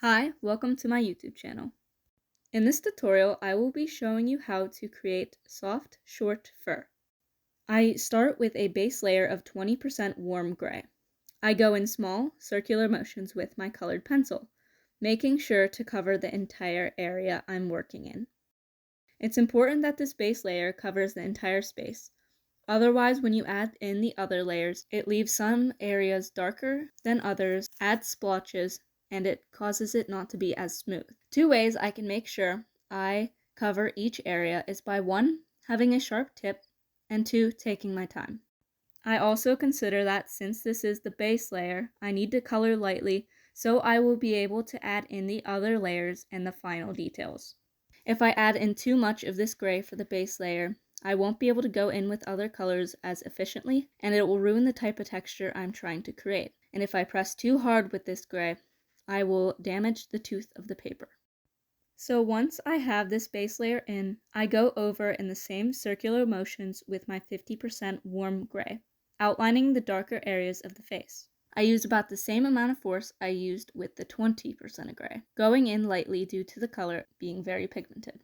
Hi, welcome to my YouTube channel. In this tutorial, I will be showing you how to create soft, short fur. I start with a base layer of 20% warm gray. I go in small, circular motions with my colored pencil, making sure to cover the entire area I'm working in. It's important that this base layer covers the entire space. Otherwise, when you add in the other layers, it leaves some areas darker than others, adds splotches, and it causes it not to be as smooth. Two ways I can make sure I cover each area is by 1, having a sharp tip, and 2, taking my time. I also consider that since this is the base layer, I need to color lightly, so I will be able to add in the other layers and the final details. If I add in too much of this gray for the base layer, I won't be able to go in with other colors as efficiently, and it will ruin the type of texture I'm trying to create. And if I press too hard with this gray, I will damage the tooth of the paper. So once I have this base layer in, I go over in the same circular motions with my 50% warm gray, outlining the darker areas of the face. I use about the same amount of force I used with the 20% of gray, going in lightly due to the color being very pigmented.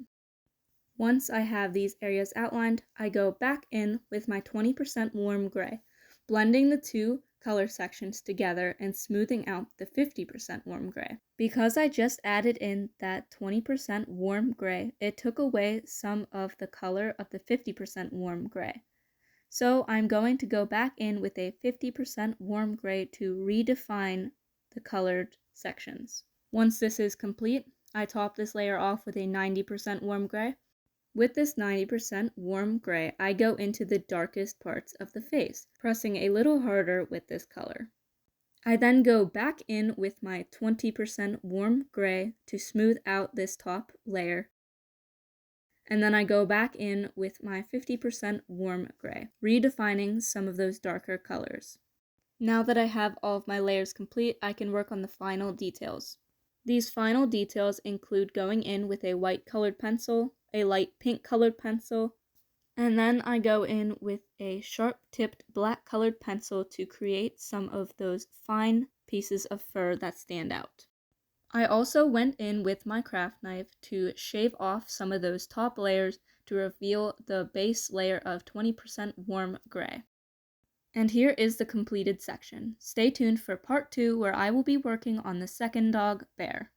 Once I have these areas outlined, I go back in with my 20% warm gray, blending the two color sections together and smoothing out the 50% warm gray. Because I just added in that 20% warm gray, it took away some of the color of the 50% warm gray. So I'm going to go back in with a 50% warm gray to redefine the colored sections. Once this is complete, I top this layer off with a 90% warm gray. With this 90% warm gray, I go into the darkest parts of the face, pressing a little harder with this color. I then go back in with my 20% warm gray to smooth out this top layer. And then I go back in with my 50% warm gray, redefining some of those darker colors. Now that I have all of my layers complete, I can work on the final details. These final details include going in with a white colored pencil, a light pink colored pencil, and then I go in with a sharp tipped black colored pencil to create some of those fine pieces of fur that stand out. I also went in with my craft knife to shave off some of those top layers to reveal the base layer of 20% warm gray. And here is the completed section. Stay tuned for part 2 where I will be working on the second dog, Bear.